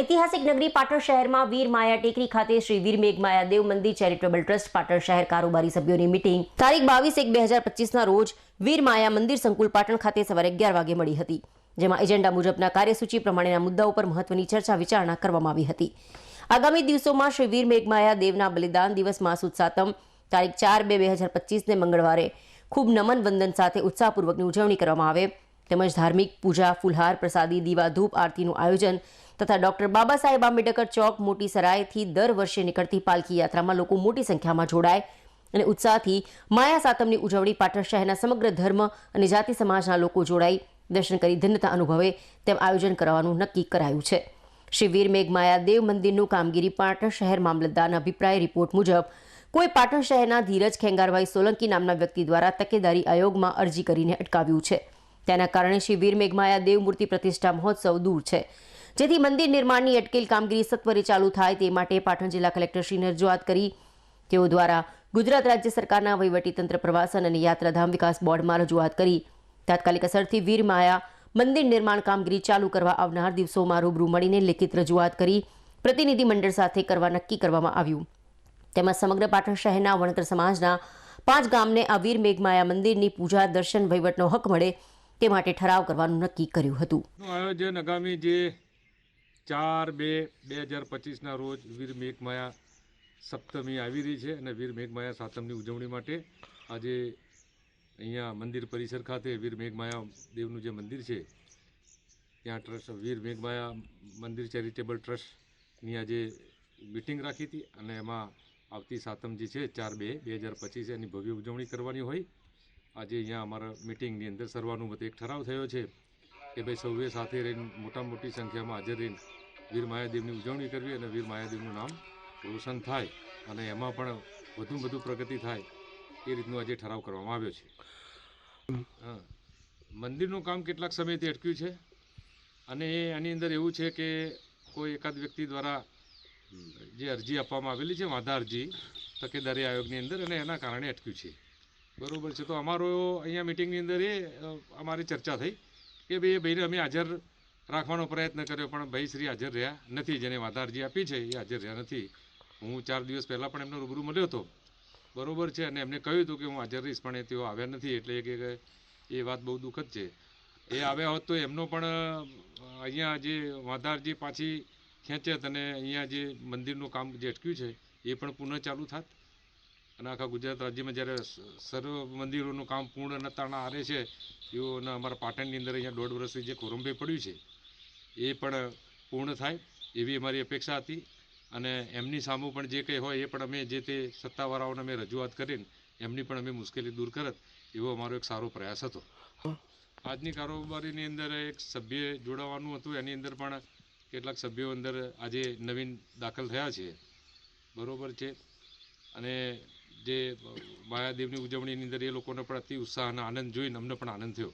ઐતિહાસિક નગરી પાટણ શહેરમાં વીર માયા ટેકરી ખાતે શ્રી વીર મેઘમાયા દેવ મંદિર ચેરિટેબલ ટ્રસ્ટ પાટણ શહેર કારોબારી સભ્યોની મીટિંગ તારીખ 22/1/2025ના રોજ વીર માયા મંદિર સંકુલ પાટણ ખાતે સવારે 11 વાગે મળી હતી, જેમાં એજન્ડા મુજબના કાર્યસૂચિ પ્રમાણેના મુદ્દાઓ પર મહત્વની ચર્ચા વિચારણા કરવામાં આવી હતી। આગામી દિવસોમાં શ્રી વીર મેઘમાયા દેવના બલિદાન દિવસ માસુદ સાતમ તારીખ 4/2/2025ને મંગળવારે ખૂબ નમન વંદન સાથે ઉત્સાહપૂર્વકની ઉજવણી કરવામાં આવે તેમજ ધાર્મિક પૂજા, ફુલહાર, પ્રસાદી, દીવા, ધૂપ આરતીનું આયોજન તથા ડોક્ટર બાબા સાહેબ આંબેડકર ચોક મોટી સરાયથી દર વર્ષે નીકળતી પાલખી યાત્રામાં લોકો મોટી સંખ્યામાં જોડાય અને ઉત્સાહથી માયા સાતમની ઉજવણી પાટણ શહેરના સમગ્ર ધર્મ અને જાતિ સમાજના લોકો જોડાઈ દર્શન કરી ધન્યતા અનુભવે તેમ આયોજન કરવાનું નક્કી કરાયું છે। શ્રી વીર મેઘમાયા દેવ મંદિરનું કામગીરી પાટણ શહેર મામલતદારના અભિપ્રાય રિપોર્ટ મુજબ કોઈ પાટણ શહેરના ધીરજ ખેંગારભાઈ સોલંકી નામના વ્યક્તિ દ્વારા તકેદારી આયોગમાં અરજી કરીને અટકાવ્યું છે। તેના કારણે શ્રી વીર મેઘમાયા દેવ મૂર્તિ પ્રતિષ્ઠા મહોત્સવ દૂર છે, જેથી મંદિર નિર્માણની અટકેલ કામગીરી સત્વરે ચાલુ થાય તે માટે પાટણ જિલ્લા કલેક્ટરશ્રીને રજૂઆત કરી તેઓ દ્વારા ગુજરાત રાજ્ય સરકારના વહીવટીતંત્ર, પ્રવાસન અને યાત્રાધામ વિકાસ બોર્ડમાં રજૂઆત કરી તાત્કાલિક અસરથી વીર માયા મંદિર નિર્માણ કામગીરી ચાલુ કરવા આવનાર દિવસોમાં રૂબરૂ મળીને લેખિત રજૂઆત કરી પ્રતિનિધિ મંડળ સાથે કરવા નક્કી કરવામાં આવ્યું। તેમજ સમગ્ર પાટણ શહેરના વણકર સમાજના 5 ગામને આ વીર મેઘમાયા મંદિરની પૂજા, દર્શન, વહીવટનો હક મળે તે માટે ઠરાવ કરવાનું નક્કી કર્યું હતું। આયોજન આગામી જે 4/2/2025ના રોજ વીર મેઘમાયા સપ્તમી આવી રહી છે અને વીર મેઘમાયા સાતમની ઉજવણી માટે આજે અહીંયા મંદિર પરિસર ખાતે વીર મેઘમાયા દેવનું જે મંદિર છે ત્યાં ટ્રસ્ટ વીર મેઘમાયા મંદિર ચેરિટેબલ ટ્રસ્ટની આજે મિટિંગ રાખી હતી અને એમાં આવતી સાતમ જે છે 4/2/2025 એની ભવ્ય ઉજવણી કરવાની હોય આજે અહીંયા અમારા મિટિંગની અંદર સર્વાનુમતે એક ઠરાવ થયો છે કે ભાઈ સૌએ સાથે રહીને મોટી સંખ્યામાં હાજર રહીને વીર માયાદેવની ઉજવણી કરવી અને વીર માયાદેવનું નામ રોશન થાય અને એમાં પણ વધુ પ્રગતિ થાય એ રીતનો આજે ઠરાવ કરવામાં આવ્યો છે। મંદિરનું કામ કેટલાક સમયથી અટક્યું છે અને એની અંદર એવું છે કે કોઈ એકાદ વ્યક્તિ દ્વારા જે અરજી આપવામાં આવેલી છે, વાંધા અરજી તકેદારી આયોગની અંદર, અને એના કારણે અટક્યું છે। બરોબર છે। તો અમારો અહીંયા મિટિંગની અંદર અમારી ચર્ચા થઈ કે ભાઈ એ ભાઈને અમે હાજર રાખવાનો પ્રયત્ન કર્યો પણ ભાઈ શ્રી હાજર રહ્યા નથી, જેને વાંધા અરજી આપી છે એ હાજર રહ્યા નથી। હું 4 દિવસ પહેલાં પણ એમનો રૂબરૂ મળ્યો હતો, બરોબર છે, અને એમને કહ્યું હતું કે હું હાજર રહીશ પણ તેઓ આવ્યા નથી, એટલે કે એ વાત બહુ દુઃખદ છે। એ આવ્યા હોત તો એમનો પણ અહીંયા જે વાંધા અરજી પાછી ખેંચત અને અહીંયા જે મંદિરનું કામ જે અટક્યું છે એ પણ પુનઃ ચાલુ થાત અને આખા ગુજરાત રાજ્યમાં જ્યારે સર્વ મંદિરોનું કામ પૂર્ણતાના આરે છે એઓના અમારા પાટણની અંદર અહીંયા 1.5 વર્ષથી જે કોરંભે પડ્યું છે એ પણ પૂર્ણ થાય એવી અમારી અપેક્ષા હતી અને એમની સામે પણ જે કંઈ હોય એ પણ અમે જે તે સત્તાવાળાઓને અમે રજૂઆત કરીને એમની પણ અમે મુશ્કેલી દૂર કરત એવો અમારો એક સારો પ્રયાસ હતો। આજની કારોબારીની અંદર એક સભ્ય જોડાવાનું હતું, એની અંદર પણ કેટલાક સભ્યો અંદર આજે નવીન દાખલ થયા છે, બરોબર છે, અને જે માયાદેવની ઉજવણીની અંદર એ લોકોને પણ અતિ ઉત્સાહ અને આનંદ જોઈને અમને પણ આનંદ થયો।